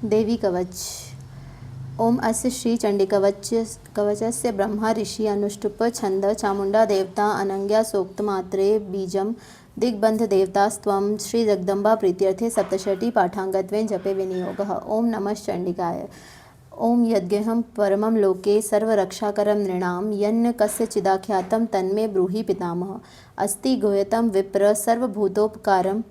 देवी कवच। ओम अस्य श्री कवचस्य ब्रह्मा ऋषि अनुष्टुप छंद चामुंडा देवता अनंग्या सूक्त मात्रे बीजम दिग्बंध देवतास्त्वं श्री जगदम्बा प्रीत्यर्थे सप्तशती पाठांगत्वेन जपे विनियोगः। ओम नमः चंडिकाय। ओम यद्गेहं परमं लोके सर्वरक्षाकरं नृणां यन्न कस्यचिदाख्यातं तन्मे ब्रूहि पितामह। अस्ति गुह्यतं विप्र सर्वभूतोपकारं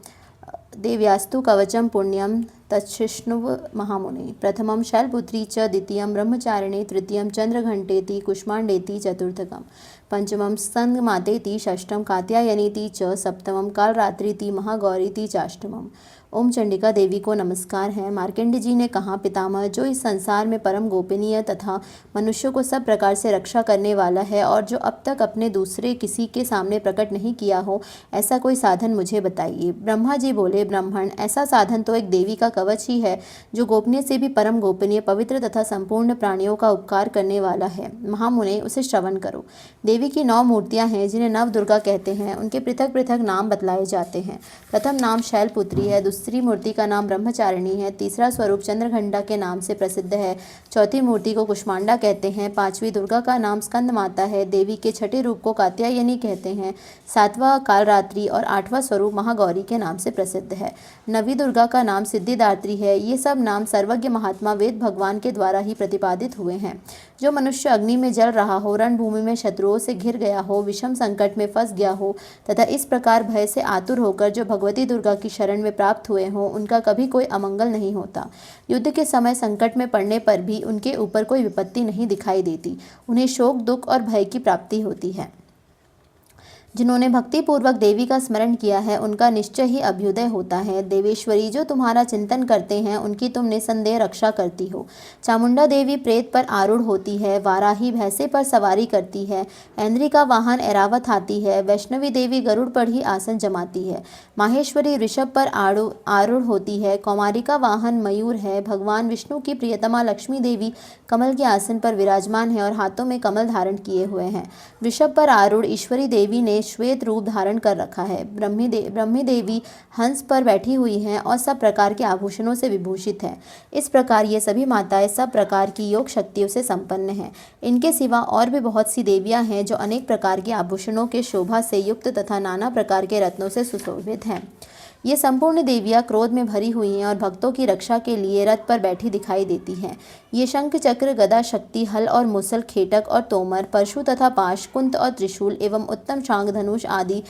देव्यास्तु कवचं पुण्यं तच्छृण्व महामुने। प्रथमं शैलपुत्री च द्वितीयं ब्रह्मचारिणी तृतीयं चंद्रघंटेति कुष्मांडेति चतुर्थकं पंचमं स्कंदमातेति षष्ठं कात्यायनीति च सप्तमं कालरात्रिति महागौरीति चाष्टमम्। ओम चंडिका देवी को नमस्कार है। मार्कंडेय जी ने कहा, पितामह, जो इस संसार में परम गोपनीय तथा मनुष्यों को सब प्रकार से रक्षा करने वाला है और जो अब तक अपने दूसरे किसी के सामने प्रकट नहीं किया हो, ऐसा कोई साधन मुझे बताइए। ब्रह्मा जी बोले, ब्राह्मण, ऐसा साधन तो एक देवी का कवच ही है जो गोपनीय से भी परम गोपनीय, पवित्र तथा संपूर्ण प्राणियों का उपकार करने वाला है। महामुने, उसे श्रवण करो। देवी की 9 मूर्तियां हैं जिन्हें नव दुर्गा कहते हैं। उनके पृथक पृथक नाम बतलाए जाते हैं। प्रथम नाम शैलपुत्री है, दूसरी मूर्ति का नाम ब्रह्मचारिणी है, तीसरा स्वरूप चंद्रघंटा के नाम से प्रसिद्ध है, चौथी मूर्ति को कुष्मांडा कहते हैं, पांचवी दुर्गा का नाम स्कंद माता है, देवी के छठे रूप को कात्यायनी कहते हैं, सातवां कालरात्रि और आठवां स्वरूप महागौरी के नाम से प्रसिद्ध है, नवी दुर्गा का नाम सिद्धिदात्री है। ये सब नाम सर्वज्ञ महात्मा वेद भगवान के द्वारा ही प्रतिपादित हुए हैं। जो मनुष्य अग्नि में जल रहा हो, रणभूमि में शत्रुओं से घिर गया हो, विषम संकट में फंस गया हो तथा इस प्रकार भय से आतुर होकर जो भगवती दुर्गा की शरण में प्राप्त हुए हों, उनका कभी कोई अमंगल नहीं होता। युद्ध के समय संकट में पड़ने पर भी उनके ऊपर कोई विपत्ति नहीं दिखाई देती। उन्हें शोक, दुख और भय की प्राप्ति होती है। जिन्होंने भक्तिपूर्वक देवी का स्मरण किया है, उनका निश्चय ही अभ्युदय होता है। देवेश्वरी, जो तुम्हारा चिंतन करते हैं, उनकी तुम निसंदेह रक्षा करती हो। चामुंडा देवी प्रेत पर आरूढ़ होती है, वाराही भैंसे पर सवारी करती है, ऐन्द्री का वाहन ऐरावत हाथी है, वैष्णवी देवी गरुड़ पर ही आसन जमाती है, माहेश्वरी ऋषभ पर आरूढ़ होती है, कौमारी का वाहन मयूर है, भगवान विष्णु की प्रियतमा लक्ष्मी देवी कमल के आसन पर विराजमान है और हाथों में कमल धारण किए हुए हैं। वृषभ पर आरूढ़ ईश्वरी देवी ने श्वेत रूप धारण कर रखा है। ब्रह्मी देवी हंस पर बैठी हुई हैं और सब प्रकार के आभूषणों से विभूषित है। इस प्रकार ये सभी माताएं सब प्रकार की योग शक्तियों से संपन्न हैं। इनके सिवा और भी बहुत सी देवियां हैं जो अनेक प्रकार के आभूषणों के शोभा से युक्त तथा नाना प्रकार के रत्नों से सुशोभित हैं। ये संपूर्ण देवियां क्रोध में भरी हुई हैं और भक्तों की रक्षा के लिए रथ पर बैठी दिखाई देती हैं। ये शंख, चक्र, गदा, शक्ति, हल और मुसल, खेटक और तोमर, परशु तथा पाश, कुंत और त्रिशूल एवं उत्तम शांग, धनुष आदि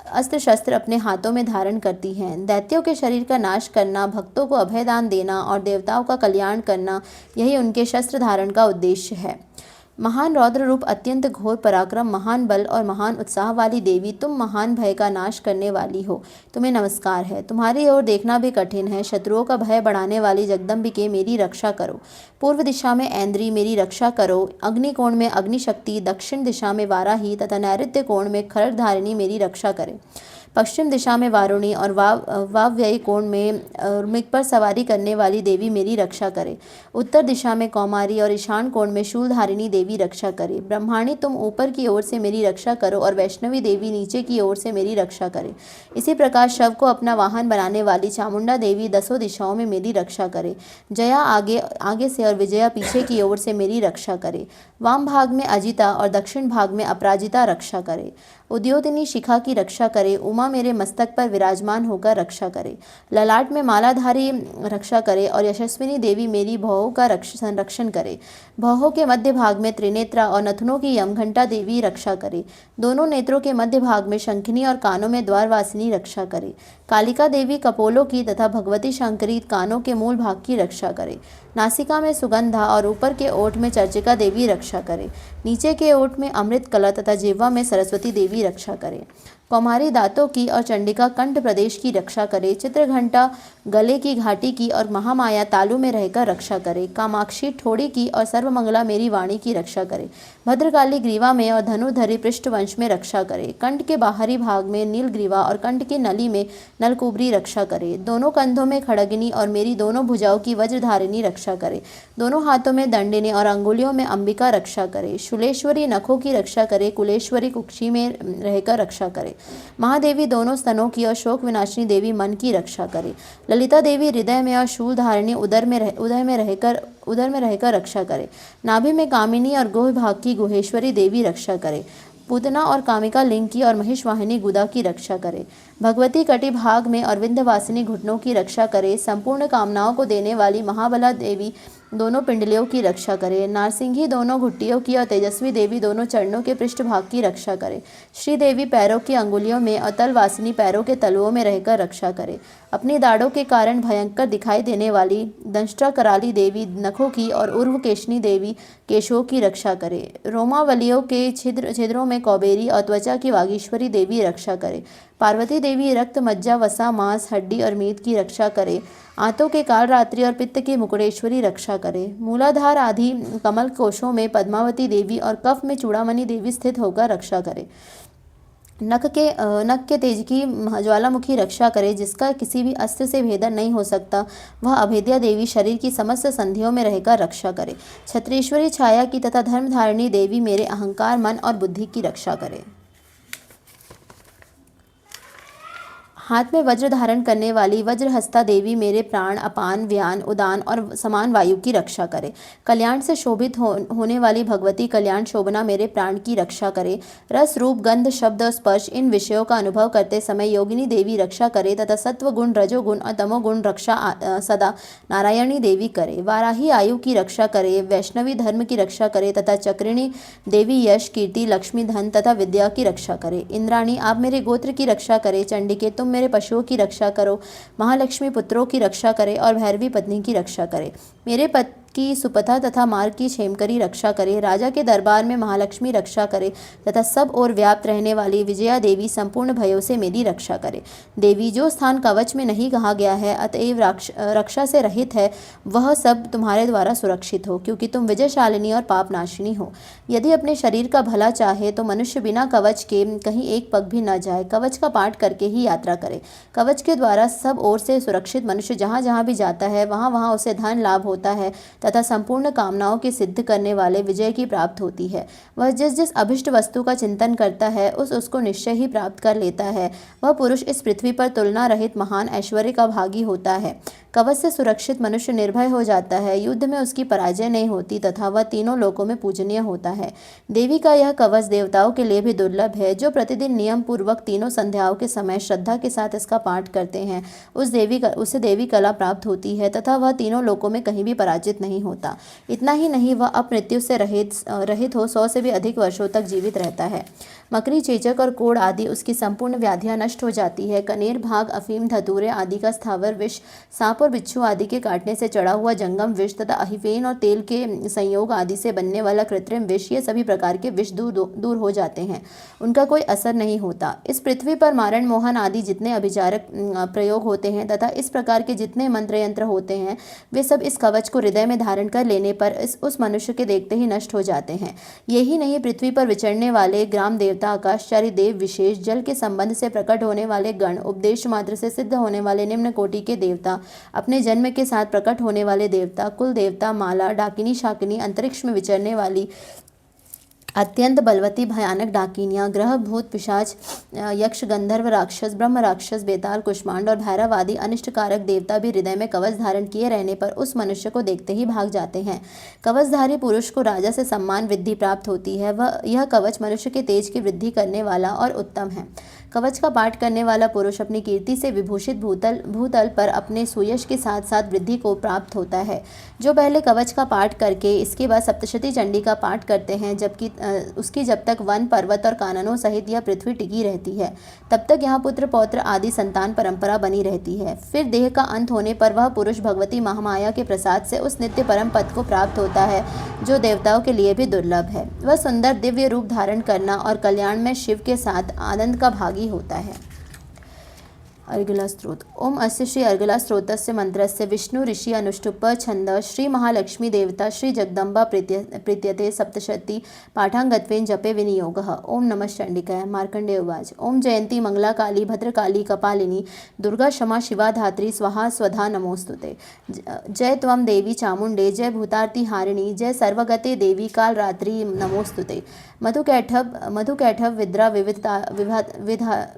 अस्त्र शस्त्र अपने हाथों में धारण करती हैं। दैत्यों के शरीर का नाश करना, भक्तों को अभयदान देना और देवताओं का कल्याण करना, यही उनके शस्त्र धारण का उद्देश्य है। महान रौद्र रूप, अत्यंत घोर पराक्रम, महान बल और महान उत्साह वाली देवी, तुम महान भय का नाश करने वाली हो। तुम्हें नमस्कार है। तुम्हारी ओर देखना भी कठिन है। शत्रुओं का भय बढ़ाने वाली जगदम्बिके, मेरी रक्षा करो। पूर्व दिशा में ऐन्द्री, मेरी रक्षा करो। अग्निकोण में अग्निशक्ति, दक्षिण दिशा में वाराही तथा नैऋत्य कोण में खरधारिणी मेरी रक्षा करे। पश्चिम दिशा में वारुणी और वाव्ययी कोण में मृग पर सवारी करने वाली देवी मेरी रक्षा करे। उत्तर दिशा में कौमारी और ईशान कोण में शूलधारिणी देवी रक्षा करे। ब्रह्माणी, तुम ऊपर की ओर से मेरी रक्षा करो और वैष्णवी देवी नीचे की ओर से मेरी रक्षा करे। इसी प्रकार शव को अपना वाहन बनाने वाली चामुंडा देवी 10 दिशाओं में मेरी रक्षा करे। जया आगे से और विजया पीछे की ओर से मेरी रक्षा करे। वाम भाग में अजिता और दक्षिण भाग में अपराजिता रक्षा करे। उद्योतिनी शिखा की रक्षा करे। उमा मेरे मस्तक पर विराजमान होकर रक्षा करे। ललाट में मालाधारी रक्षा करे और यशस्विनी देवी मेरी भौहों का संरक्षण करे। भौहों के मध्य भाग में त्रिनेत्रा और नथनों की यमघंटा देवी रक्षा करे। दोनों नेत्रों के मध्य भाग में शंखिनी और कानों में द्वारवासिनी रक्षा करे। कालिका देवी कपोलों की तथा भगवती शंकरी कानों के मूल भाग की रक्षा करे। नासिका में सुगंधा और ऊपर के ओठ में चर्चिका देवी रक्षा करे। नीचे के ओठ में अमृत कला तथा जिह्वा में सरस्वती देवी रक्षा करे। कौमारी दांतों की और चंडिका कंठ प्रदेश की रक्षा करे। चित्रघंटा गले की घाटी की और महामाया तालू में रहकर रक्षा करे। कामाक्षी ठोड़ी की और सर्वमंगला मेरी वाणी की रक्षा करे। भद्रकाली ग्रीवा में और धनुधरी पृष्ठवंश में रक्षा करे। कंठ के बाहरी भाग में नीलग्रीवा और कंठ की नली में नलकुबरी रक्षा करे। दोनों कंधों में खड़गनी और मेरी दोनों भुजाओं की वज्रधारिणी रक्षा करे। दोनों हाथों में दंडिनी और अंगुलियों में अंबिका रक्षा करे। शूलेश्वरी नखों की रक्षा करे। कुलेश्वरी कुक्षी में रहकर रक्षा करे। महादेवी दोनों स्तनों की और शोक विनाशिनी देवी मन की रक्षा करे। ललिता देवी हृदय में और शूल धारिणी उदर में रहकर रक्षा करे। नाभि में कामिनी और गुह भाग की गुहेश्वरी देवी रक्षा करे। पूतना और कामिका लिंग की और महिष वाहिनी गुदा की रक्षा करे। भगवती कटि भाग में और विंध्यवासिनी घुटनों की रक्षा करे। संपूर्ण कामनाओं को देने वाली महाबला देवी दोनों पिंडलियों की रक्षा करे। नारसिंही दोनों घुट्टियों की और तेजस्वी देवी दोनों चरणों के पृष्ठभाग की रक्षा करे। श्री देवी पैरों की अंगुलियों में और तलवासिनी पैरों के तलुओं में रहकर रक्षा करे। अपनी दाढ़ों के कारण भयंकर दिखाई देने वाली दंष्ट्रा कराली देवी नखों की और उर्वकेशनी देवी केशों की रक्षा करे। रोमावलियों के छिद्रों में कौबेरी और त्वचा की वागीश्वरी देवी रक्षा करे। पार्वती देवी रक्त, मज्जा, वसा, मांस, हड्डी और मीट की रक्षा करे। आंतों के कालरात्रि और पित्त की मुकुटेश्वरी रक्षा करे। मूलाधार आदि कमल कोशों में पद्मावती देवी और कफ में चूड़ामणि देवी स्थित होकर रक्षा करे। नख के तेज की ज्वालामुखी रक्षा करे। जिसका किसी भी अस्त्र से भेदन नहीं हो सकता, वह अभेद्या देवी शरीर की समस्त संधियों में रहकर रक्षा करे। छत्रेश्वरी छाया की तथा धर्मधारिणी देवी मेरे अहंकार, मन और बुद्धि की रक्षा करे। हाथ में वज्र धारण करने वाली वज्रहस्ता देवी मेरे प्राण, अपान, व्यान, उदान और समान वायु की रक्षा करे। कल्याण से शोभित होने वाली भगवती कल्याण शोभना मेरे प्राण की रक्षा करे। रस, रूप, गंध, शब्द और स्पर्श इन विषयों का अनुभव करते समय योगिनी देवी रक्षा करे तथा सत्व गुण, रजोगुण और तमोगुण रक्षा सदा नारायणी देवी करे। वाराही आयु की रक्षा करे। वैष्णवी धर्म की रक्षा करे तथा चक्रिणी देवी यश, कीर्ति, लक्ष्मी, धन तथा विद्या की रक्षा करे। इंद्राणी आप मेरे गोत्र की रक्षा करे। चंडिके तुम मेरे पशुओं की रक्षा करो। महालक्ष्मी पुत्रों की रक्षा करे और भैरवी पत्नी की रक्षा करे। मेरे पति की सुपथा तथा मार्ग की क्षेमकरी रक्षा करे। राजा के दरबार में महालक्ष्मी रक्षा करे तथा सब ओर व्याप्त रहने वाली विजया देवी संपूर्ण भयों से मेरी रक्षा करे। देवी जो स्थान कवच में नहीं कहा गया है अतएव रक्षा से रहित है, वह सब तुम्हारे द्वारा सुरक्षित हो, क्योंकि तुम विजयशालिनी और पापनाशिनी हो। यदि अपने शरीर का भला चाहे तो मनुष्य बिना कवच के कहीं एक पग भी न जाए। कवच का पाठ करके ही यात्रा करे। कवच के द्वारा सब ओर से सुरक्षित मनुष्य जहाँ जहाँ भी जाता है वहाँ वहाँ उसे धन लाभ होता है तथा संपूर्ण कामनाओं की सिद्ध करने वाले विजय की प्राप्त होती है। वह जिस जिस अभिष्ट वस्तु का चिंतन करता है उसको निश्चय ही प्राप्त कर लेता है। वह पुरुष इस पृथ्वी पर तुलना रहित महान ऐश्वर्य का भागी होता है। कवच से सुरक्षित मनुष्य निर्भय हो जाता है। युद्ध में उसकी पराजय नहीं होती तथा वह तीनों लोकों में पूजनीय होता है। देवी का यह कवच देवताओं के लिए भी दुर्लभ है। जो प्रतिदिन नियम पूर्वक तीनों संध्याओं के समय श्रद्धा के साथ इसका पाठ करते हैं उसे देवी कला प्राप्त होती है तथा वह तीनों लोकों में कहीं भी पराजित नहीं होता। इतना ही नहीं, वह अपमृत्यु से रहित हो 100 से भी अधिक वर्षों तक जीवित रहता है। मकरी, चेचक और कोढ़ आदि उसकी संपूर्ण व्याधियां नष्ट हो जाती है। कनेर, भाग, अफीम, धतूरे आदि का स्थावर विष, सांप और बिच्छू आदि के काटने से चढ़ा हुआ जंगम विष तथा अहिफेन और तेल के संयोग आदि से बनने वाला कृत्रिम विष, ये सभी प्रकार के विष दूर हो जाते हैं। उनका कोई असर नहीं होता। इस पृथ्वी पर मारण, मोहन आदि जितने अभिचारक प्रयोग होते हैं तथा इस प्रकार के जितने मंत्र यंत्र होते हैं वे सब इस कवच को हृदय में धारण कर लेने पर उस मनुष्य के देखते ही नष्ट हो जाते हैं। यही नहीं, पृथ्वी पर विचरने वाले ग्राम देवता, आकाशचारी देव विशेष, जल के संबंध से प्रकट होने वाले गण, उपदेश मात्र से सिद्ध होने वाले निम्न कोटि के देवता, अपने जन्म के साथ प्रकट होने वाले देवता, कुल देवता, माला, डाकिनी, शाकिनी, अंतरिक्ष में विचरने वाली अत्यंत बलवती भयानक डाकिनियाँ, ग्रह, भूत, पिशाच, यक्ष, गंधर्व, राक्षस, ब्रह्म राक्षस, बेताल, कुष्मांड और भैरव आदि अनिष्टकारक देवता भी हृदय में कवच धारण किए रहने पर उस मनुष्य को देखते ही भाग जाते हैं। कवचधारी पुरुष को राजा से सम्मान वृद्धि प्राप्त होती है। यह कवच मनुष्य के तेज की वृद्धि करने वाला और उत्तम है। कवच का पाठ करने वाला पुरुष अपनी कीर्ति से विभूषित भूतल पर अपने सुयश के साथ साथ वृद्धि को प्राप्त होता है। जो पहले कवच का पाठ करके इसके बाद सप्तशती चंडी का पाठ करते हैं, जबकि उसकी जब तक वन, पर्वत और काननों सहित यह पृथ्वी टिकी रहती है तब तक यहाँ पुत्र, पौत्र आदि संतान परंपरा बनी रहती है। फिर देह का अंत होने पर वह पुरुष भगवती महामाया के प्रसाद से उस नित्य परम पद को प्राप्त होता है जो देवताओं के लिए भी दुर्लभ है। वह सुंदर दिव्य रूप धारण करना और कल्याण में शिव के साथ आनंद का भागी होता है। अर्गला स्त्रोत। ओम अस्य श्री अर्गला स्त्रोतस्य मंत्रस्य विष्णु ऋषि अनुष्टुप छंद श्री महालक्ष्मी देवता श्री जगदम्बा प्रीत्यते सप्तशती पाठांगत्वेन जपे विनियोगः। ओम नमः चंडिकाय। मार्कंडेय उवाच। ओम जयंती मंगला काली भद्रकाली कपालिनी दुर्गा क्षमा शिवा धात्री स्वाहा स्वधा नमोस्तुते। जय त्वं देवी चामुंडे जय भूतार्ति हारिणी जय सर्वगते देवी काल रात्रि नमोस्तुते। मधुकैठव विद्रा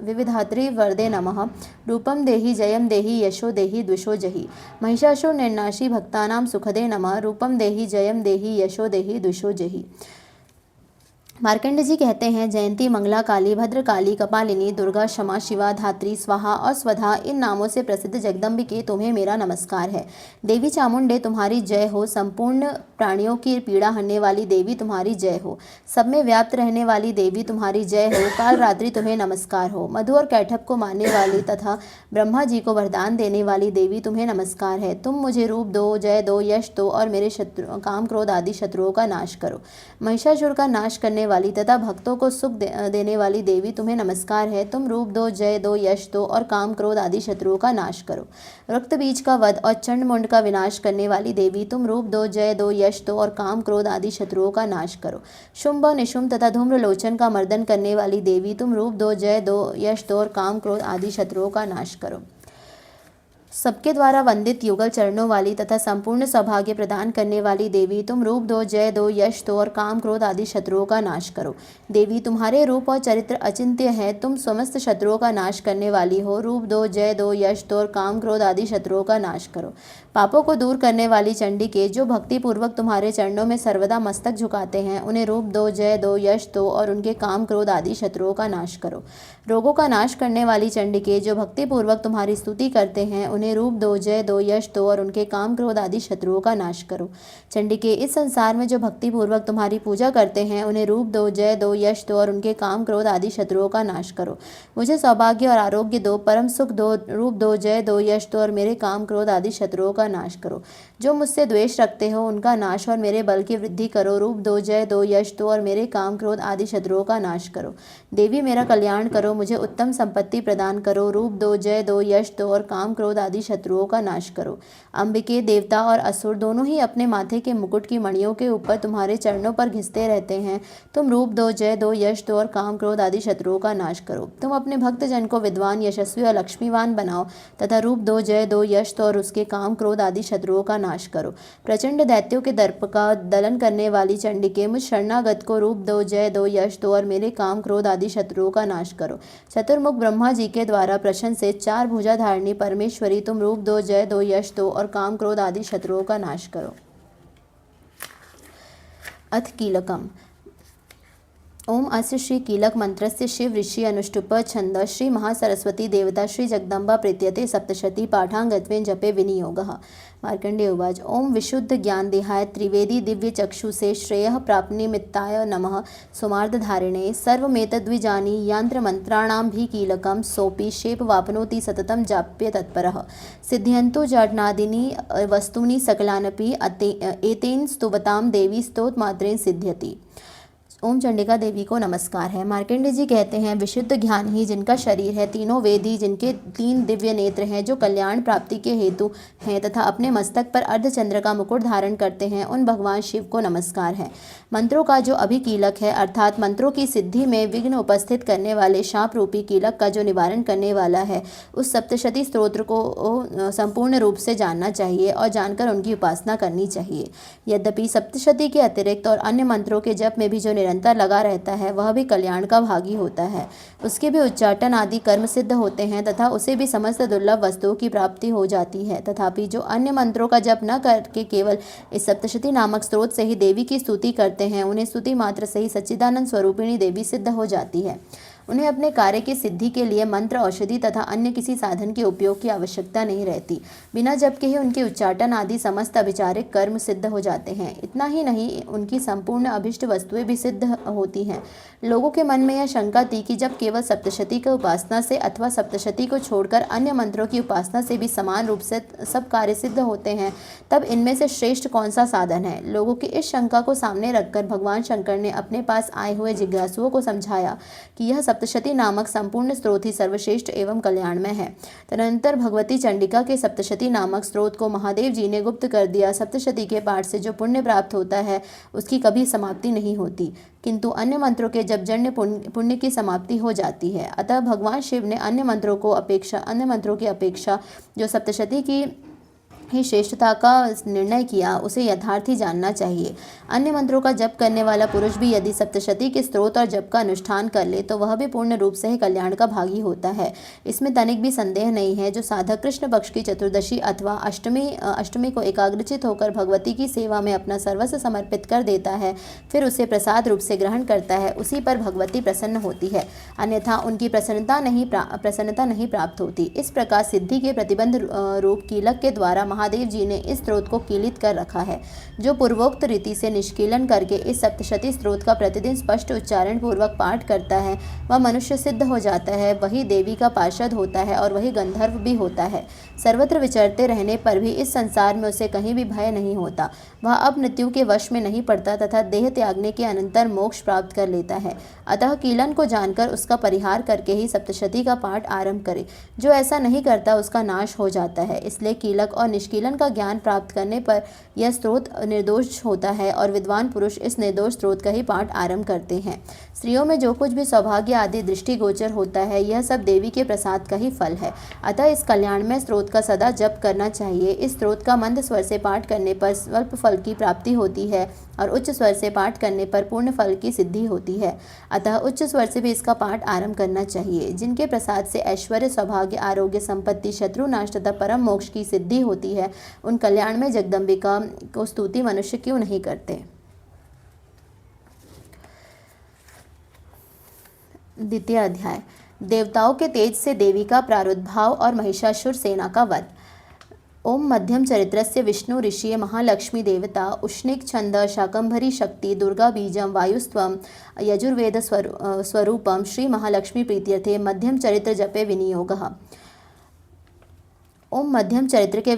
विविधात्री वरदे नमः। रूपम देहि जयम देहि यशो देहि द्विषो जहि। महिषासुर निर्नाशी भक्तानां सुखदे नमः। रूपम देहि जयम देहि यशो देहि द्विषो जहि। मार्कंड जी कहते हैं, जयंती मंगला काली भद्रकाली कपालिनी दुर्गा क्षमा शिवा धात्री स्वाहा और स्वधा इन नामों से प्रसिद्ध जगदम्बिके तुम्हें मेरा नमस्कार है। देवी चामुंडे तुम्हारी जय हो। संपूर्ण प्राणियों की पीड़ा हरने वाली देवी तुम्हारी जय हो। सब में व्याप्त रहने वाली देवी तुम्हारी जय हो। काल रात्रि तुम्हें नमस्कार हो। मधु और कैठब को मारने वाली तथा ब्रह्मा जी को वरदान देने वाली देवी तुम्हें नमस्कार है। तुम मुझे रूप दो, जय दो, यश दो और मेरे शत्रु काम क्रोध आदि शत्रुओं का नाश करो। महिषासुर का नाश करने वाली तथा भक्तों को सुख देने वाली देवी तुम्हें नमस्कार है। तुम रूप दो, जय दो, यश दो और काम क्रोध आदि शत्रुओं का नाश करो। रक्त बीज का वध और चंड मुंड का विनाश करने वाली देवी तुम रूप दो, जय दो, यश दो और काम क्रोध आदि शत्रुओं का नाश करो। शुंभ निशुंभ तथा धूम्रलोचन का मर्दन करने वाली देवी तुम रूप दो, जय दो, यश दो और काम क्रोध आदि शत्रुओं का नाश करो। सबके द्वारा वंदित युगल चरणों वाली तथा संपूर्ण सौभाग्य प्रदान करने वाली देवी तुम रूप दो, जय दो, यश दो और काम क्रोध आदि शत्रुओं का नाश करो। देवी तुम्हारे रूप और चरित्र अचिंत्य है। तुम समस्त शत्रुओं का नाश करने वाली हो। रूप दो, जय दो, यश दो और काम क्रोध आदि शत्रुओं का नाश करो। पापों को दूर करने वाली चंडिके जो भक्ति पूर्वक तुम्हारे चरणों में सर्वदा मस्तक झुकाते हैं, उन्हें रूप दो, जय दो, यश दो और उनके काम क्रोध आदि शत्रुओं का नाश करो। रोगों का नाश करने वाली चंडिके जो भक्ति पूर्वक तुम्हारी स्तुति करते हैं, उन्हें रूप दो, जय दो, यश दो और उनके काम क्रोध आदि शत्रुओं का नाश करो। चंडिके इस संसार में जो भक्ति पूर्वक तुम्हारी पूजा करते हैं, उन्हें रूप दो, जय दो, यश दो और उनके काम क्रोध आदि शत्रुओं का नाश करो। मुझे सौभाग्य और आरोग्य दो, परम सुख दो, रूप दो, जय दो, यश दो और मेरे काम क्रोध आदि शत्रुओं का नाश करो। जो मुझसे द्वेष रखते हो उनका नाश और मेरे बल की वृद्धि करो। रूप दो, जय दो, यश दो और मेरे काम क्रोध आदि शत्रुओं का नाश करो। देवी मेरा कल्याण करो, मुझे उत्तम संपत्ति प्रदान करो। रूप दो, जय दो, यश दो और काम क्रोध आदि शत्रुओं का नाश करो। अंबिके, देवता और असुर दोनों ही अपने माथे के मुकुट की मणियों के ऊपर तुम्हारे चरणों पर घिसते रहते हैं। तुम रूप दो, जय दो, यश दो और काम क्रोध आदि शत्रुओं का नाश करो। तुम अपने भक्तजन को विद्वान, यशस्वी और लक्ष्मीवान बनाओ तथा रूप दो, जय दो, यश दो और उसके काम क्रोध आदि शत्रुओं का नाश करो। प्रचंड दैत्यों के दर्प का दलन करने वाली चंडिके मुझ शरणागत को रूप दो, जय दो, यश दो और मेरे काम क्रोध आदि शत्रुओं का नाश करो। चतुर्मुख ब्रह्मा जी के द्वारा प्रशंसित चार भुजा धारिणी परमेश्वरी तुम रूप दो, जय दो, यश दो और काम क्रोध आदि शत्रुओं का नाश करो। अथ कीलकम। ओम अस्य श्री कीलक मंत्रस्य शिव ऋषि अनुष्टुप छंद श्री महासरस्वती देवता श्री जगदम्बा प्रीत्यते सप्तशती पाठांगत्वेन जपे विनियोगः। मार्कंडेय उवाच। ओम विशुद्ध ज्ञान देहाय त्रिवेदी दिव्य चक्षुषे श्रेयः प्राप्निमित्ताय नमः। सुमार्धधारिणे सर्वमेतद्विजानी यंत्र मंत्राणां भी कीलकं सोपि शेप वापनोति सततं जाप्य तत्परः। सिद्ध्यन्तु जडनादीनि वस्तूनि सकलानपि एतेन स्तुवतां देवी स्तोत्र मात्रेण सिद्ध्यति। ओम चंडिका देवी को नमस्कार है। मार्कंडेय जी कहते हैं, विशुद्ध ज्ञान ही जिनका शरीर है, तीनों वेदी जिनके 3 दिव्य नेत्र हैं, जो कल्याण प्राप्ति के हेतु हैं तथा अपने मस्तक पर अर्धचंद्र का मुकुट धारण करते हैं, उन भगवान शिव को नमस्कार है। मंत्रों का जो अभिकीलक है, अर्थात मंत्रों की सिद्धि में विघ्न उपस्थित करने वाले शाप रूपी कीलक का जो निवारण करने वाला है, उस सप्तशती स्तोत्र को संपूर्ण रूप से जानना चाहिए और जानकर उनकी उपासना करनी चाहिए। यद्यपि सप्तशती के अतिरिक्त और अन्य मंत्रों के जप में भी जो निरंतर लगा रहता है, वह भी कल्याण का भागी होता है। उसके भी उच्चाटन आदि कर्म सिद्ध होते हैं तथा उसे भी समस्त दुर्लभ वस्तुओं की प्राप्ति हो जाती है। तथापि जो अन्य मंत्रों का जप न करके केवल इस सप्तशती नामक स्रोत से ही देवी की स्तुति करते हैं, उन्हें स्तुति मात्र से ही सच्चिदानंद स्वरूपिणी देवी सिद्ध हो जाती है। उन्हें अपने कार्य की सिद्धि के लिए मंत्र, औषधि तथा अन्य किसी साधन के उपयोग की आवश्यकता नहीं रहती। बिना जप के ही उनके उच्चाटन आदि समस्त अभिचारिक कर्म सिद्ध हो जाते हैं। इतना ही नहीं, उनकी संपूर्ण अभिष्ट वस्तुएं भी सिद्ध होती हैं। लोगों के मन में यह शंका थी कि जब केवल सप्तशती की उपासना से अथवा सप्तशती को छोड़कर अन्य मंत्रों की उपासना से भी समान रूप से सब कार्य सिद्ध होते हैं, तब इनमें से श्रेष्ठ कौन सा साधन है। लोगों की इस शंका को सामने रखकर भगवान शंकर ने अपने पास आए हुए जिज्ञासुओं को समझाया कि यह सप्तशती नामक संपूर्ण स्त्रोत ही सर्वश्रेष्ठ एवं कल्याणमय है। तदनंतर भगवती चंडिका के सप्तशती नामक स्त्रोत को महादेव जी ने गुप्त कर दिया। सप्तशती के पाठ से जो पुण्य प्राप्त होता है उसकी कभी समाप्ति नहीं होती, किंतु अन्य मंत्रों के जप जन्य पुण्य की समाप्ति हो जाती है। अतः भगवान शिव ने अन्य मंत्रों की अपेक्षा जो सप्तशती की ही श्रेष्ठता का निर्णय किया उसे यथार्थी जानना चाहिए। अन्य मंत्रों का जप करने वाला पुरुष भी यदि सप्तशती के स्तोत्र और जप का अनुष्ठान कर ले तो वह भी पूर्ण रूप से ही कल्याण का भागी होता है। इसमें तनिक भी संदेह नहीं है। जो साधक कृष्ण पक्ष की चतुर्दशी अथवा अष्टमी को एकाग्रचित होकर भगवती की सेवा में अपना सर्वस्व समर्पित कर देता है, फिर उसे प्रसाद रूप से ग्रहण करता है, उसी पर भगवती प्रसन्न होती है, अन्यथा उनकी प्रसन्नता नहीं प्राप्त होती। इस प्रकार सिद्धि के प्रतिबंध रूप कीलक के द्वारा महादेव जी ने इस स्त्रोत को कीलित कर रखा है। जो पूर्वोक्त रीति से निष्कीलन करके इस सप्तशती स्त्रोत का प्रतिदिन स्पष्ट उच्चारण पूर्वक पाठ करता है वह मनुष्य सिद्ध हो जाता है, वही देवी का पार्षद होता है और वही गंधर्व भी होता है। सर्वत्र विचरते रहने पर भी इस संसार में उसे कहीं भी भय नहीं होता। वह अब मृत्यु के वश में नहीं पड़ता तथा देह त्यागने के अनंतर मोक्ष प्राप्त कर लेता है। अतः कीलन को जानकर उसका परिहार करके ही सप्तशती का पाठ आरंभ करे। जो ऐसा नहीं करता उसका नाश हो जाता है। इसलिए कीलक और निष्कीलन का ज्ञान प्राप्त करने पर यह स्त्रोत निर्दोष होता है और विद्वान पुरुष इस निर्दोष स्त्रोत का ही पाठ आरंभ करते हैं। स्त्रियों में जो कुछ भी सौभाग्य आदि दृष्टिगोचर होता है यह सब देवी के प्रसाद का ही फल है। अतः इस कल्याणमय स्त्रोत का सदा जप करना चाहिए। इस स्त्रोत का मंद स्वर से पाठ करने पर स्वल्प फल की प्राप्ति होती है और उच्च स्वर से पाठ करने पर पूर्ण फल की सिद्धि होती है। अतः उच्च स्वर से भी इसका पाठ आरंभ करना चाहिए। जिनके प्रसाद से ऐश्वर्य, सौभाग्य, आरोग्य, संपत्ति, शत्रु नाश तथा परम मोक्ष की सिद्धि होती है, उन कल्याण में जगदम्बिका को स्तुति मनुष्य क्यों नहीं करते। द्वितीय अध्याय। देवताओं के तेज से देवी का प्रादुर्भाव और महिषासुर सेना का वध। ओम मध्यम चरित्रस्य विष्णु ऋषि महालक्ष्मी देवता उष्णिक छंद शाकंभरी शक्ति दुर्गा बीजम वायुस्त्वम यजुर्वेद स्वरूपम श्री महालक्ष्मी प्रीत्यर्थे मध्यम चरित्र जपे विनियोगः। ओम मध्यम चरित्र के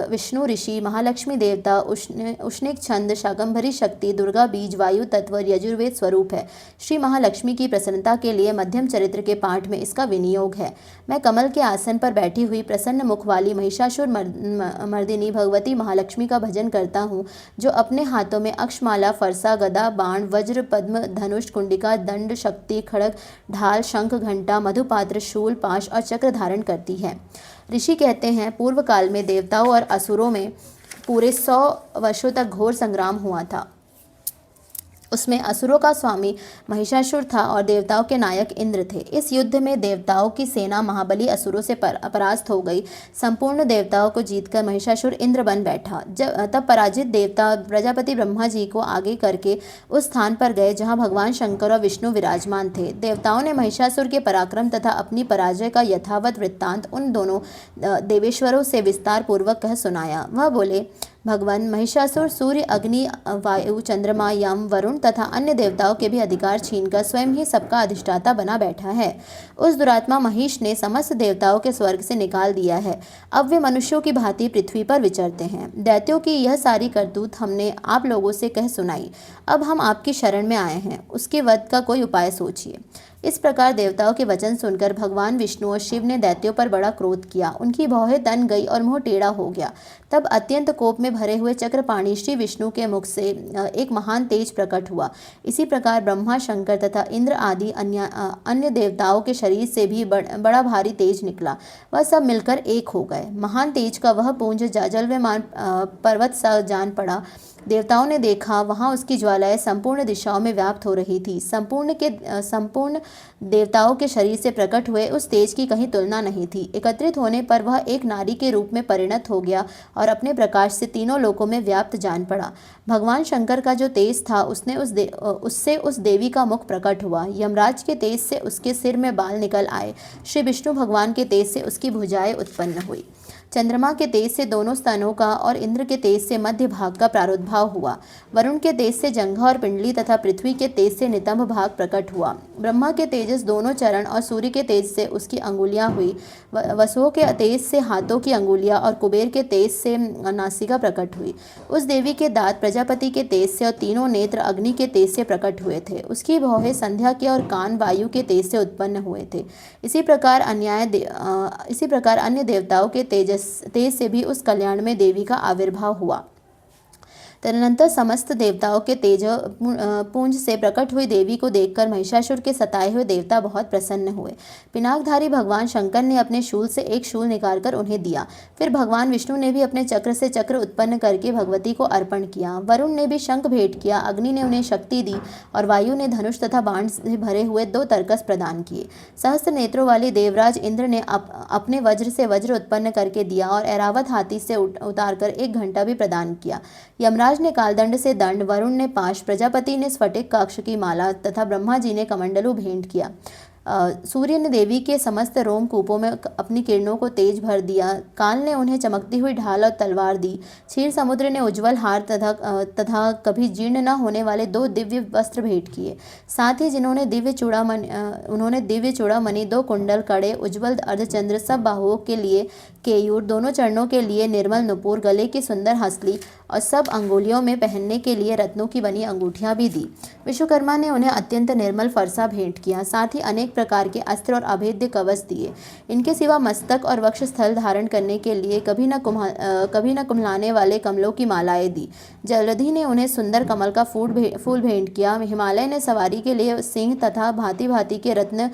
विष्णु ऋषि महालक्ष्मी देवता उष्णिक छंद शाकंभरी शक्ति दुर्गा बीज वायु तत्व यजुर्वेद स्वरूप है। श्री महालक्ष्मी की प्रसन्नता के लिए मध्यम चरित्र के पाठ में इसका विनियोग है। मैं कमल के आसन पर बैठी हुई प्रसन्न मुख वाली महिषासुर मर्दिनी भगवती महालक्ष्मी का भजन करता हूँ, जो अपने हाथों में अक्षमाला, फरसा, गदा, बाण, वज्र, पद्म, धनुष, कुंडिका, दंड, शक्ति, खड़ग, ढाल, शंख, घंटा, मधुपात्र, शूल, पाश और चक्र धारण करती है। ऋषि कहते हैं, पूर्व काल में देवताओं और असुरों में पूरे 100 वर्षों तक घोर संग्राम हुआ था। उसमें असुरों का स्वामी महिषासुर था और देवताओं के नायक इंद्र थे। इस युद्ध में देवताओं की सेना महाबली असुरों से परास्त हो गई। संपूर्ण देवताओं को जीतकर महिषासुर इंद्र बन बैठा। तब पराजित देवता प्रजापति ब्रह्मा जी को आगे करके उस स्थान पर गए जहाँ भगवान शंकर और विष्णु विराजमान थे। देवताओं ने महिषासुर के पराक्रम तथा अपनी पराजय का यथावत वृत्तांत उन दोनों देवेश्वरों से विस्तार पूर्वक कह सुनाया। वह बोले, भगवान महिषासुर सूर्य, अग्नि, वायु, चंद्रमा, यम, वरुण तथा अन्य देवताओं के भी अधिकार छीनकर स्वयं ही सबका अधिष्ठाता बना बैठा है। उस दुरात्मा महिष ने समस्त देवताओं के स्वर्ग से निकाल दिया है। अब वे मनुष्यों की भांति पृथ्वी पर विचरते हैं। दैत्यों की यह सारी करतूत हमने आप लोगों से कह सुनाई। अब हम आपकी शरण में आए हैं, उसके वध का कोई उपाय सोचिए। इस प्रकार देवताओं के वचन सुनकर भगवान विष्णु और शिव ने दैत्यों पर बड़ा क्रोध किया। उनकी भौहें तन गई और मुंह टेढ़ा हो गया। तब अत्यंत कोप में भरे हुए चक्रपाणी श्री विष्णु के मुख से एक महान तेज प्रकट हुआ। इसी प्रकार ब्रह्मा, शंकर तथा इंद्र आदि अन्य देवताओं के शरीर से भी बड़ा भारी तेज निकला। वह सब मिलकर एक हो गए। महान तेज का वह पुंज जलव्यमान पर्वत सा जान पड़ा। देवताओं ने देखा, वहाँ उसकी ज्वालाएं संपूर्ण दिशाओं में व्याप्त हो रही थी। संपूर्ण देवताओं के शरीर से प्रकट हुए उस तेज की कहीं तुलना नहीं थी। एकत्रित होने पर वह एक नारी के रूप में परिणत हो गया और अपने प्रकाश से तीनों लोकों में व्याप्त जान पड़ा। भगवान शंकर का जो तेज था उससे उस देवी का मुख प्रकट हुआ। यमराज के तेज से उसके सिर में बाल निकल आए। श्री विष्णु भगवान के तेज से उसकी भुजाएं उत्पन्न हुई। चंद्रमा के तेज से दोनों स्तनों का और इंद्र के तेज से मध्य भाग का प्रादुर्भाव हुआ। वरुण के तेज से जंघा और पिंडली तथा पृथ्वी के तेज से नितंब भाग प्रकट हुआ। ब्रह्मा के तेजस दोनों चरण और सूर्य के तेज से उसकी अंगुलियां हुई। वसुओं के तेज से हाथों की अंगुलियां और कुबेर के तेज से नासिका प्रकट हुई। उस देवी के दांत प्रजापति के तेज से और तीनों नेत्र अग्नि के तेज से प्रकट हुए थे। उसकी भौहें संध्या के और कान वायु के तेज से उत्पन्न हुए थे। इसी प्रकार अन्य देवताओं के तेज से भी उस कल्याण में देवी का आविर्भाव हुआ। तदनंतर समस्त देवताओं के तेज पुंज से प्रकट हुई देवी को देखकर महिषासुर के सताए हुए देवता बहुत प्रसन्न हुए। पिनाकधारी भगवान शंकर ने अपने शूल से एक शूल निकालकर उन्हें दिया। फिर भगवान विष्णु ने भी अपने चक्र से चक्र उत्पन्न करके भगवती को अर्पण किया। वरुण ने भी शंख भेंट किया। अग्नि ने उन्हें शक्ति दी और वायु ने धनुष तथा बाण से भरे हुए 2 तरकस प्रदान किए। सहस्त्र नेत्रों वाली देवराज इंद्र ने अपने वज्र से वज्र उत्पन्न करके दिया और ऐरावत हाथी से उतारकर 1 घंटा भी प्रदान किया। यमराज ने कालदंड से दंड, वरुण ने पाश, प्रजापति ने स्फटिक काक्ष की माला तथा ब्रह्मा जी ने कमंडलू भेंट किया। सूर्य ने देवी के समस्त रोमकूपों में अपनी किरणों को तेज भर दिया। काल ने उन्हें चमकती हुई ढाल और तलवार दी। क्षीर समुद्र ने उज्ज्वल हार तथा कभी जीर्ण न होने वाले 2 दिव्य वस्त्र भेंट किए। साथ ही उन्होंने दिव्य चूड़ामणि, 2 कुंडल, कड़े, उज्ज्वल अर्धचंद्र, सब बाहुओं के लिए केयूर, दोनों चरणों के लिए निर्मल नुपुर, गले की सुंदर हंसली और सब अंगुलियों में पहनने के लिए रत्नों की बनी अंगूठियां भी दी। विश्वकर्मा ने उन्हें अत्यंत निर्मल फरसा भेंट किया। साथ ही अनेक प्रकार के अस्त्र और अभेद्य कवच दिए। इनके सिवा मस्तक और वक्षस्थल धारण करने के लिए कभी न कुम्हलाने वाले कमलों की मालाएं दी। जलधि ने उन्हें सुंदर कमल का फूल भेंट किया। हिमालय ने सवारी के लिए सिंह तथा भांति भांति के रत्न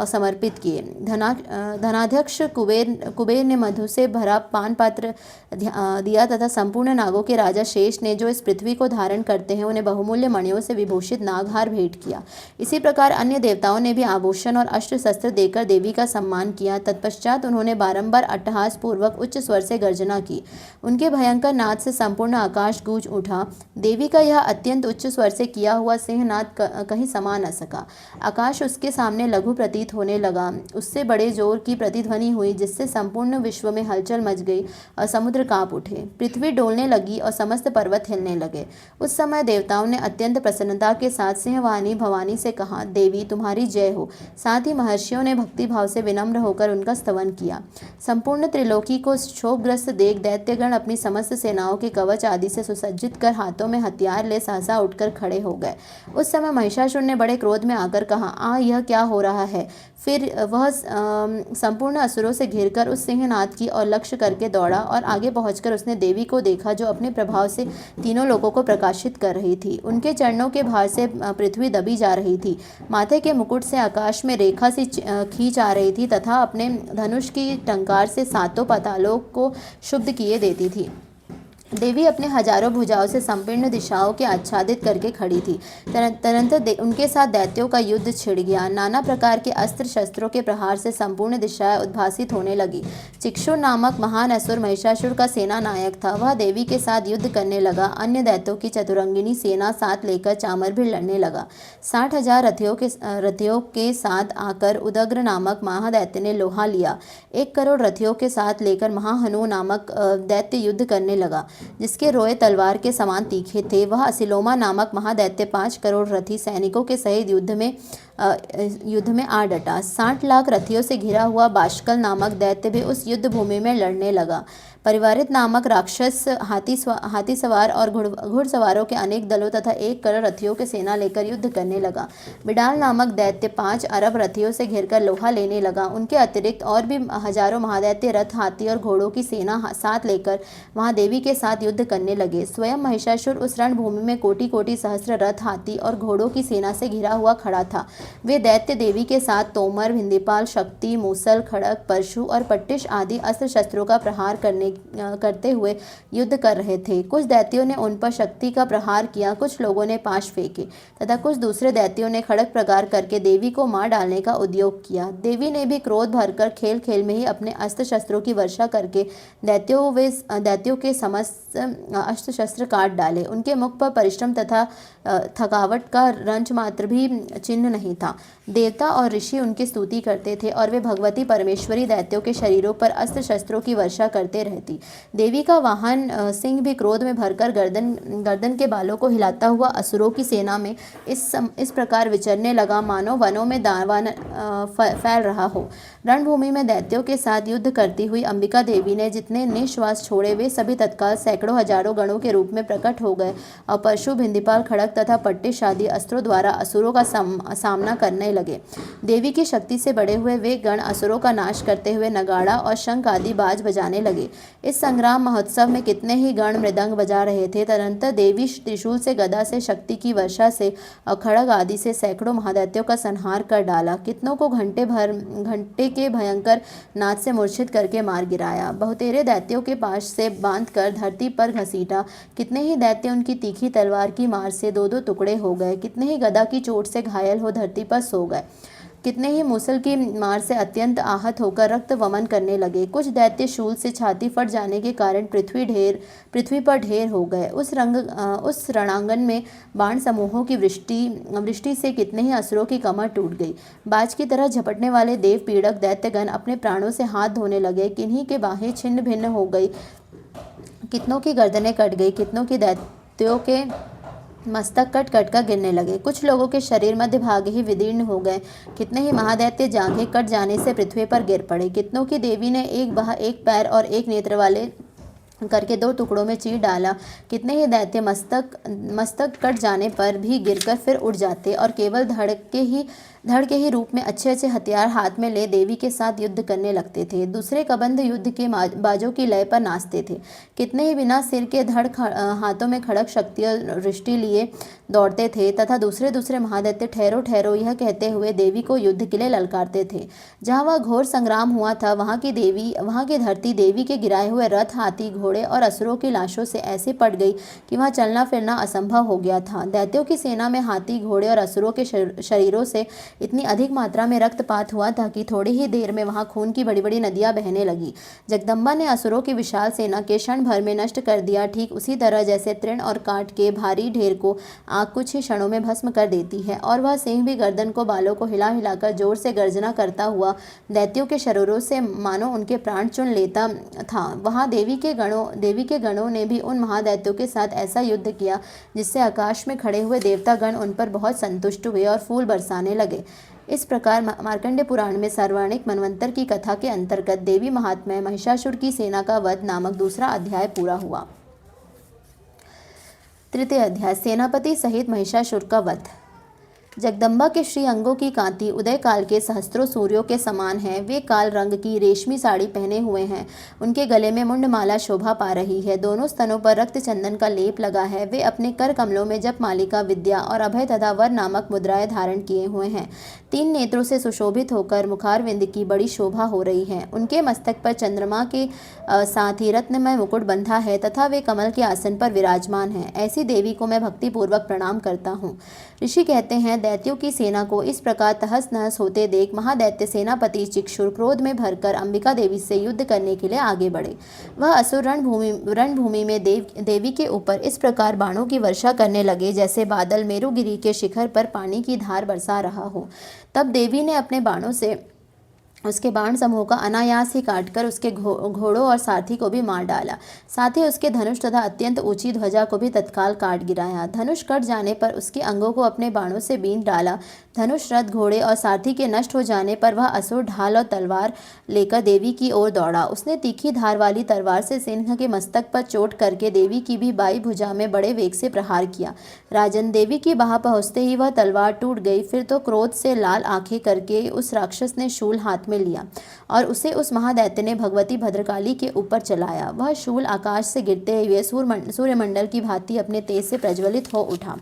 समर्पित किए। धनाध्यक्ष कुबेर ने मधु से भरा पान पात्र दिया तथा संपूर्ण नागों के राजा शेष ने, जो इस पृथ्वी को धारण करते हैं, उन्हें बहुमूल्य मणियों से विभूषित नागहार भेंट किया। इसी प्रकार अन्य देवताओं ने भी आभूषण और अस्त्र शस्त्र देकर देवी का सम्मान किया। तत्पश्चात उन्होंने बारंबार अट्टहास पूर्वक उच्च स्वर से गर्जना की। उनके भयंकर नाद से संपूर्ण आकाश गूंज उठा। देवी का यह अत्यंत उच्च स्वर से किया हुआ सिंहनाद कहीं समा न सका। आकाश उसके सामने लघु प्रतीत होने लगा। उससे बड़े जोर की प्रतिध्वनि हुई, जिससे संपूर्ण विश्व में हलचल मच गई और समुद्र कांप उठे। पृथ्वी डोलने लगी और समस्त पर्वत हिलने लगे। उस समय देवताओं ने अत्यंत प्रसन्नता के साथ सिंहवाहिनी भवानी से कहा, देवी तुम्हारी जय हो। साथ ही महर्षियों ने भक्तिभाव से विनम्र होकर उनका स्तवन किया। संपूर्ण त्रिलोकी को शोकग्रस्त देख दैत्यगण अपनी समस्त सेनाओं के कवच आदि से सुसज्जित कर हाथों में हथियार ले सहसा उठकर खड़े हो गए। उस समय महिषासुर ने बड़े क्रोध में आकर कहा, यह क्या हो रहा है। फिर वह संपूर्ण असुरों से घिरकर उस सिंहनाद की ओर लक्ष्य करके दौड़ा और आगे पहुंचकर उसने देवी को देखा, जो अपने प्रभाव से तीनों लोगों को प्रकाशित कर रही थी। उनके चरणों के भार से पृथ्वी दबी जा रही थी। माथे के मुकुट से आकाश में रेखा सी खींच आ रही थी तथा अपने धनुष की टंकार से 7 पातालों को शुद्ध किए देती थी। देवी अपने हजारों भुजाओं से संपूर्ण दिशाओं के आच्छादित करके खड़ी थी। तदनंतर उनके साथ दैत्यों का युद्ध छिड़ गया। नाना प्रकार के अस्त्र शस्त्रों के प्रहार से संपूर्ण दिशाएं उद्भासित होने लगी। चिक्षुर नामक महान असुर महिषासुर का सेना नायक था। वह देवी के साथ युद्ध करने लगा। अन्य दैत्यों की चतुरंगिनी सेना साथ लेकर चामर भी लड़ने लगा। 60,000 रथियों के साथ आकर उदग्र नामक महादैत्य ने लोहा लिया। 1 करोड़ रथियों के साथ लेकर महाहनु नामक दैत्य युद्ध करने लगा, जिसके रोए तलवार के समान तीखे थे। वह असिलोमा नामक महादैत्य 5 करोड़ रथी सैनिकों के सहित युद्ध में आ डटा। 60 लाख रथियों से घिरा हुआ बाष्कल नामक दैत्य भी उस युद्ध भूमि में लड़ने लगा। परिवारित नामक राक्षस हाथी सवार और घुड़सवारों के अनेक दलों तथा 1 करोड़ रथियों की सेना लेकर युद्ध करने लगा। बिडाल नामक दैत्य 5 अरब रथियों से घिरकर लोहा लेने लगा। उनके अतिरिक्त और भी हजारों महादैत्य रथ, हाथी और घोड़ों की सेना साथ लेकर वहां देवी के साथ युद्ध करने लगे। स्वयं महिषासुर उस रणभूमि में कोटि कोटि सहस्त्र रथ, हाथी और घोड़ों की सेना से घिरा हुआ खड़ा था। वे दैत्य देवी के साथ तोमर, भिंदीपाल, शक्ति, मूसल, खड़ग, परशु और पट्टिश आदि अस्त्र शस्त्रों का प्रहार करते हुए युद्ध कर रहे थे। कुछ दैत्यों ने उन पर शक्ति का प्रहार किया, कुछ लोगों ने पाश फेंके तथा कुछ दूसरे दैत्यों ने खड़ग प्रहार करके देवी को मार डालने का उद्योग किया। देवी ने भी क्रोध भरकर खेल खेल में ही अपने अस्त्र शस्त्रों की वर्षा करके दैत्यों के समस्त अस्त्र शस्त्र काट डाले। उनके मुख पर परिश्रम तथा थकावट का रंच मात्र भी चिन्ह नहीं था। देवता और ऋषि उनकी स्तुति करते थे और वे भगवती परमेश्वरी दैत्यों के शरीरों पर अस्त्र शस्त्रों की वर्षा करते रहती। देवी का वाहन सिंह भी क्रोध में भरकर गर्दन के बालों को हिलाता हुआ असुरों की सेना में इस प्रकार विचरने लगा मानो वनों में दावानल फैल रहा हो। रणभूमि में दैत्यों के साथ युद्ध करती हुई अंबिका देवी ने जितने निश्वास छोड़े वे सभी तत्काल सैकड़ों हजारों गणों के रूप में प्रकट हो गए और परशु, भिंदीपाल, खड़ग तथा पट्टिश आदि अस्त्रों द्वारा असुरों का सामना करने लगे। देवी की शक्ति से बड़े हुए वे गण असुरों का नाश करते हुए नगाड़ा और शंख आदि बाज बजाने लगे। इस संग्राम महोत्सव में कितने ही गण मृदंग बजा रहे थे। तदनंतर देवी त्रिशूल से, गदा से, शक्ति की वर्षा से और खड़ग आदि से सैकड़ों महादैत्यों का संहार कर डाला। कितनों को घंटे के भयंकर नाद से मूर्छित करके मार गिराया। बहुतेरे दैत्यों के पाश से बांधकर धरती पर घसीटा। कितने ही दैत्य उनकी तीखी तलवार की मार से दो दो टुकड़े हो गए। कितने ही गदा की चोट से घायल हो धरती पर सो गए। कितने ही मूसल की मार से अत्यंत आहत होकर रक्त वमन करने लगे। कुछ दैत्य शूल से छाती फट जाने के कारण पृथ्वी पर ढेर हो गए। उस रणांगन में बाण समूहों की वृष्टि से कितने ही असुरों की कमर टूट गई। बाज की तरह झपटने वाले देव पीड़क दैत्यगण अपने प्राणों से हाथ धोने लगे। किन्हीं के बाहें छिन्न भिन्न हो गई, कितनों की गर्दनें कट गई, कितनों की दैत्यों के मस्तक कट कट कर गिरने लगे। कुछ लोगों के शरीर मध्य भाग ही विदीर्ण हो गए। कितने ही महादैत्य जांघें कट जाने से पृथ्वी पर गिर पड़े। कितनों की देवी ने एक बाह, एक पैर और एक नेत्र वाले करके दो टुकड़ों में चीर डाला। कितने ही दैत्य मस्तक कट जाने पर भी गिरकर फिर उड़ जाते और केवल धड़ के ही रूप में अच्छे अच्छे हथियार हाथ में ले देवी के साथ युद्ध करने लगते थे। दूसरे कबंध युद्ध के बाजों की लय पर नाचते थे। कितने ही बिना सिर के धड़ हाथों में खड़ग, शक्ति और दृष्टि लिए दौड़ते थे तथा दूसरे महादैत्य ठहरो ठहरो यह कहते हुए देवी को युद्ध के लिए ललकारते थे। जहाँ वह घोर संग्राम हुआ था वहाँ की धरती देवी के गिराए हुए रथ, हाथी, घोड़े और असुरों की लाशों से ऐसे पट गई कि वहाँ चलना फिरना असंभव हो गया था। दैत्यों की सेना में हाथी, घोड़े और असुरों के शरीरों से इतनी अधिक मात्रा में रक्तपात हुआ था कि थोड़ी ही देर में वहाँ खून की बड़ी बड़ी नदियाँ बहने लगी। जगदम्बा ने असुरों की विशाल सेना के क्षण भर में नष्ट कर दिया, ठीक उसी तरह जैसे तृण और काट के भारी ढेर को आग कुछ ही क्षणों में भस्म कर देती है। और वह सिंह भी गर्दन को बालों को हिला हिलाकर जोर से गर्जना करता हुआ दैत्यों के शरीरों से मानो उनके प्राण चुन लेता था। वहाँ देवी के गणों ने भी उन महादैत्यों के साथ ऐसा युद्ध किया जिससे आकाश में खड़े हुए देवतागण उन पर बहुत संतुष्ट हुए और फूल बरसाने लगे। इस प्रकार मार्कंडेय पुराण में सार्वणिक मनवंतर की कथा के अंतर्गत देवी महात्म्य महिषासुर की सेना का वध नामक दूसरा अध्याय पूरा हुआ। तृतीय अध्याय, सेनापति सहित महिषासुर का वध। जगदम्बा के श्री अंगों की कांति उदय काल के सहस्त्रों सूर्यों के समान है। वे काल रंग की रेशमी साड़ी पहने हुए हैं। उनके गले में मुंडमाला शोभा पा रही है। दोनों स्तनों पर रक्त चंदन का लेप लगा है। वे अपने कर कमलों में जप मालिका, विद्या और अभय तथा वर नामक मुद्राएं धारण किए हुए हैं। 3 नेत्रों से सुशोभित होकर मुखारविंद की बड़ी शोभा हो रही है। उनके मस्तक पर चंद्रमा के साथ ही रत्नमय मुकुट बंधा है तथा वे कमल के आसन पर विराजमान है। ऐसी देवी को मैं भक्तिपूर्वक प्रणाम करता हूँ। ऋषि कहते हैं, दैत्यों की सेना को इस प्रकार तहस नहस होते देख महादैत्य सेनापति चिक्षुर क्रोध में भरकर अंबिका देवी से युद्ध करने के लिए आगे बढ़े। वह असुर रणभूमि में देवी के ऊपर इस प्रकार बाणों की वर्षा करने लगे जैसे बादल मेरुगिरी के शिखर पर पानी की धार बरसा रहा हो। तब देवी ने अपने बाणों से उसके बाण समूह का अनायास ही काटकर उसके घोड़ों और सारथी को भी मार डाला। साथ ही उसके धनुष तथा अत्यंत ऊंची ध्वजा को भी तत्काल काट गिराया। धनुष कट जाने पर उसके अंगों को अपने बाणों से बींध डाला। धनुष, रथ, घोड़े और सारथी के नष्ट हो जाने पर वह असुर ढाल और तलवार लेकर देवी की ओर दौड़ा। उसने तीखी धार वाली तलवार से सिंह के मस्तक पर चोट करके देवी की भी बाई भुजा में बड़े वेग से प्रहार किया। राजन, देवी की बाह पहुँचते ही वह तलवार टूट गई। फिर तो क्रोध से लाल आंखें करके उस राक्षस ने शूल हाथ में लिया और उसे उस महादैत्य ने भगवती भद्रकाली के ऊपर चलाया। वह शूल आकाश से गिरते हुए सूर्यमंडल की भांति अपने तेज से प्रज्वलित हो उठा।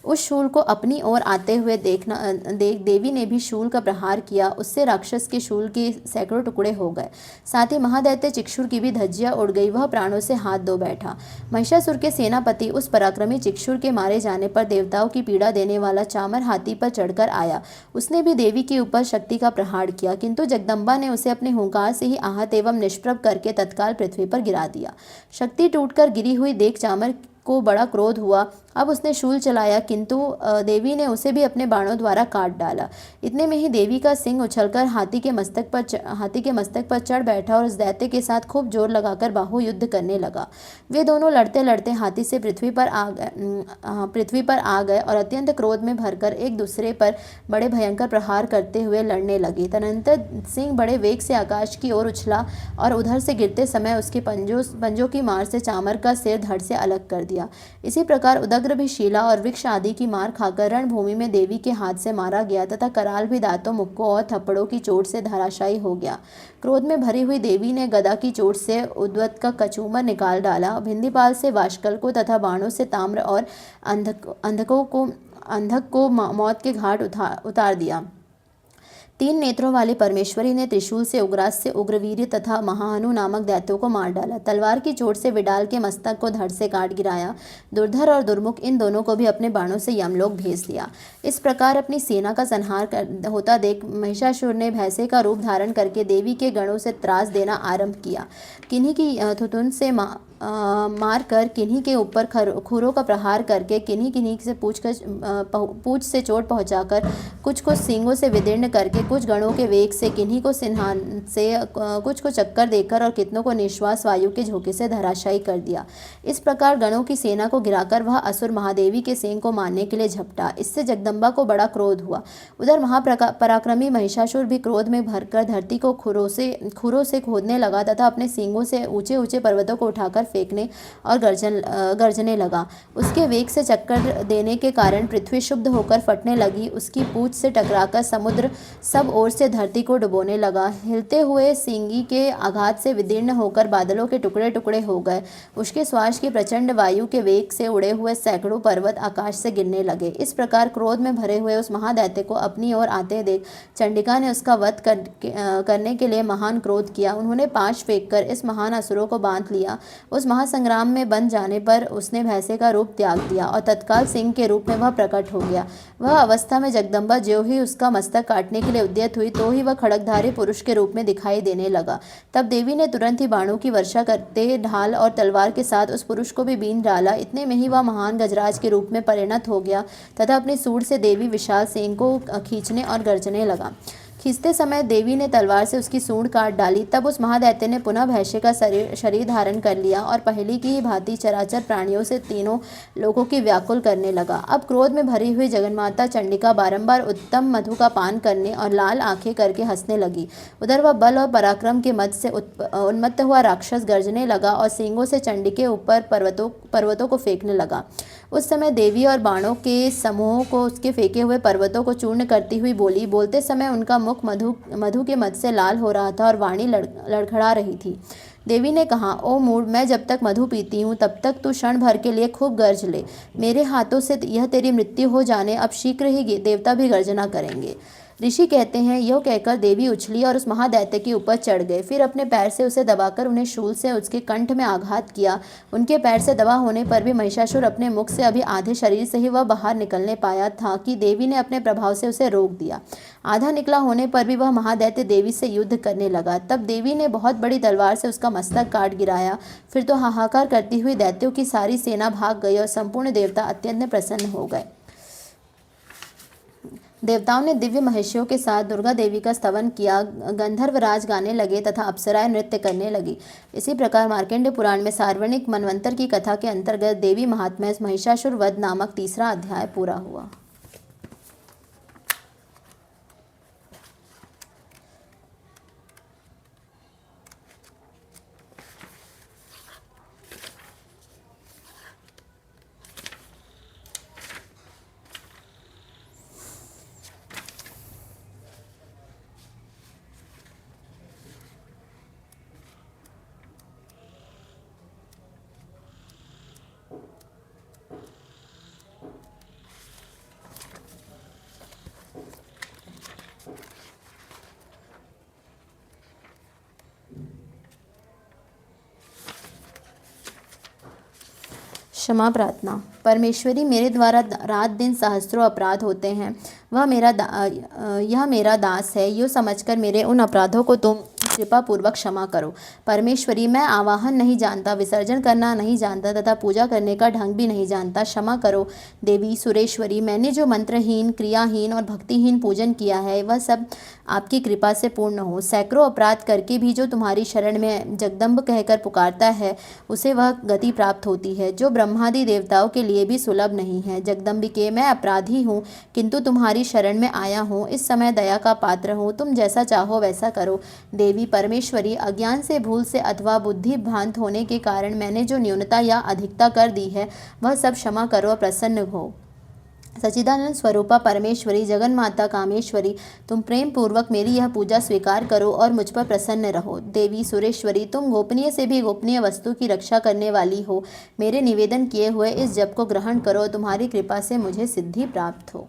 उस शूल को अपनी ओर आते हुए देख देवी ने भी शूल का प्रहार किया। उससे राक्षस के शूल के सैकड़ों टुकड़े हो गए। साथ ही महादैत्य चिक्षुर की भी धज्जियां उड़ गई। वह प्राणों से हाथ धो बैठा। महिषासुर के सेनापति उस पराक्रमी चिक्षुर के मारे जाने पर देवताओं की पीड़ा देने वाला चामर हाथी पर चढ़कर आया। उसने भी देवी के ऊपर शक्ति का प्रहार किया, किंतु जगदम्बा ने उसे अपने हुंकार से ही आहत एवं निष्प्रभ करके तत्काल पृथ्वी पर गिरा दिया। शक्ति टूटकर गिरी हुई देख चामर को बड़ा क्रोध हुआ। अब उसने शूल चलाया, किंतु देवी ने उसे भी अपने बाणों द्वारा काट डाला। इतने में ही देवी का सिंह उछलकर हाथी के मस्तक पर चढ़ बैठा और उस दैत्य के साथ खूब जोर लगाकर बाहु युद्ध करने लगा। वे दोनों लड़ते लड़ते हाथी से पृथ्वी पर आ गए और अत्यंत क्रोध में भरकर एक दूसरे पर बड़े भयंकर प्रहार करते हुए लड़ने लगे। तदनंतर सिंह बड़े वेग से आकाश की ओर उछला और उधर से गिरते समय उसके पंजों की मार से चामर का सिर धड़ से अलग कर दिया। इसी प्रकार उदग्र भी शीला और वृक्ष आदि की मार खाकर रणभूमि में देवी के हाथ से मारा गया तथा कराल भी दांतों, मुक्कों और थप्पड़ों की चोट से धराशायी हो गया। क्रोध में भरी हुई देवी ने गदा की चोट से उद्वत का कचूमर निकाल डाला। भिंदीपाल से वाशकल को तथा बाणों से ताम्र और अंधक को मौत के घाट उतार दिया। 3 नेत्रों वाली परमेश्वरी ने त्रिशूल से उग्रास्य, उग्रवीर्य तथा महाहनु नामक दैत्यों को मार डाला। तलवार की चोट से विडाल के मस्तक को धड़ से काट गिराया। दुर्धर और दुर्मुख इन दोनों को भी अपने बाणों से यमलोक भेज दिया। इस प्रकार अपनी सेना का संहार होता देख महिषासुर ने भैंसे का रूप धारण करके देवी के गणों से त्रास देना आरंभ किया। किन्हीं की थुथुन से मार कर, किन्हीं के ऊपर खुरों का प्रहार करके, किन्हीं से पूंछ से चोट पहुंचाकर, कुछ को सींगों से विदीर्ण करके, कुछ गणों के वेग से, किन्हीं को सिन्हान से, कुछ को चक्कर देकर और कितनों को निश्वास वायु के झोंके से धराशायी कर दिया। इस प्रकार गणों की सेना को गिराकर वह असुर महादेवी के सिंह को मारने के लिए झपटा। इससे जगदम्बा को बड़ा क्रोध हुआ। उधर महापराक्रमी महिषासुर भी क्रोध में भरकर धरती को खुरों से खोदने लगा तथा अपने सींगों से ऊंचे ऊंचे पर्वतों को उठाकर फेंकने और गर्जने लगा। उसके वेग से चक्कर देने के कारण पृथ्वी शुद्ध होकर फटने लगी। उसकी पूंछ से टकराकर समुद्र सब ओर से धरती को डुबोने लगा। हिलते हुए सींगी के आघात से विदीर्ण होकर बादलों के टुकड़े टुकड़े हो गए। उसके श्वास की प्रचंड वायु के वेग से उड़े हुए सैकड़ों पर्वत आकाश से गिरने लगे। इस प्रकार क्रोध में भरे हुए उस महादैत्य को अपनी ओर आते देख चंडिका ने उसका वध करने के लिए महान क्रोध किया। उन्होंने पाश फेंककर इस महान असुरों को बांध लिया। उस महासंग्राम में बंध जाने पर उसने भैंसे का रूप त्याग दिया और तत्काल सिंह के रूप में वह प्रकट हो गया। वह अवस्था में जगदम्बा ज्यों ही उसका मस्तक काटने के लिए उद्यत हुई, तो ही वह खड़गधारी पुरुष के रूप में दिखाई देने लगा। तब देवी ने तुरंत ही बाणों की वर्षा करते ढाल और तलवार के साथ उस पुरुष को भी बीन डाला। इतने में ही वह महान गजराज के रूप में परिणत हो गया तथा अपनी सूंड से देवी विशाल सिंह को खींचने और गर्जने लगा। खींचते समय देवी ने तलवार से उसकी सूंड काट डाली। तब उस महादैत्य ने पुनः भैंसे का शरीर धारण कर लिया और पहले की ही भांति चराचर प्राणियों से तीनों लोगों की व्याकुल करने लगा। अब क्रोध में भरी हुई जगन्माता चंडिका बारंबार उत्तम मधु का पान करने और लाल आंखें करके हंसने लगी। उधर वह बल और पराक्रम के मद से उन्मत्त हुआ राक्षस गर्जने लगा और सींगों से चंडी के ऊपर पर्वतों को फेंकने लगा। उस समय देवी और बाणों के समूहों को उसके फेंके हुए पर्वतों को चूर्ण करती हुई बोली। बोलते समय उनका मुख मधु के मद से लाल हो रहा था और वाणी लड़खड़ा रही थी। देवी ने कहा, ओ मूढ़, मैं जब तक मधु पीती हूँ तब तक तू क्षण भर के लिए खूब गर्ज ले। मेरे हाथों से यह तेरी मृत्यु हो जाने अब शीघ्र ही देवता भी गर्जना करेंगे। ऋषि कहते हैं, यह कहकर देवी उछली और उस महादैत्य के ऊपर चढ़ गए। फिर अपने पैर से उसे दबाकर उन्हें शूल से उसके कंठ में आघात किया। उनके पैर से दबा होने पर भी महिषासुर अपने मुख से अभी आधे शरीर से ही वह बाहर निकलने पाया था कि देवी ने अपने प्रभाव से उसे रोक दिया। आधा निकला होने पर भी वह महादैत्य देवी से युद्ध करने लगा। तब देवी ने बहुत बड़ी तलवार से उसका मस्तक काट गिराया। फिर तो हाहाकार करती हुई दैत्यों की सारी सेना भाग गई और संपूर्ण देवता अत्यंत प्रसन्न हो गए। देवताओं ने दिव्य महिषियों के साथ दुर्गा देवी का स्तवन किया। गंधर्व राज गाने लगे तथा अप्सराएं नृत्य करने लगी। इसी प्रकार मार्कंडेय पुराण में सार्वणिक मनवंतर की कथा के अंतर्गत देवी महात्म्य महिषासुर वध नामक 3रा अध्याय पूरा हुआ। क्षमा प्रार्थना। परमेश्वरी, मेरे द्वारा रात दिन सहस्त्रों अपराध होते हैं। यह मेरा दास है। यो समझकर मेरे उन अपराधों को तुम कृपा पूर्वक क्षमा करो। परमेश्वरी, मैं आवाहन नहीं जानता, विसर्जन करना नहीं जानता तथा पूजा करने का ढंग भी नहीं जानता, क्षमा करो। देवी सुरेश्वरी, मैंने जो मंत्रहीन, क्रियाहीन और भक्तिहीन पूजन किया है वह सब आपकी कृपा से पूर्ण हो। सैकड़ों अपराध करके भी जो तुम्हारी शरण में जगदम्ब कहकर पुकारता है उसे वह गति प्राप्त होती है जो ब्रह्मादि देवताओं के लिए भी सुलभ नहीं है। जगदम्बिके, मैं अपराधी हूँ किंतु तुम्हारी शरण में आया हूँ, इस समय दया का पात्र हूँ, तुम जैसा चाहो वैसा करो। देवी परमेश्वरी, अज्ञान से, भूल से अथवा बुद्धि भ्रांत होने के कारण मैंने जो न्यूनता या अधिकता कर दी है वह सब क्षमा करो और प्रसन्न हो। सच्चिदानंद स्वरूपा परमेश्वरी, जगन माता कामेश्वरी, तुम प्रेम पूर्वक मेरी यह पूजा स्वीकार करो और मुझ पर प्रसन्न रहो। देवी सुरेश्वरी, तुम गोपनीय से भी गोपनीय वस्तु की रक्षा करने वाली हो, मेरे निवेदन किए हुए इस जप को ग्रहण करो, तुम्हारी कृपा से मुझे सिद्धि प्राप्त हो।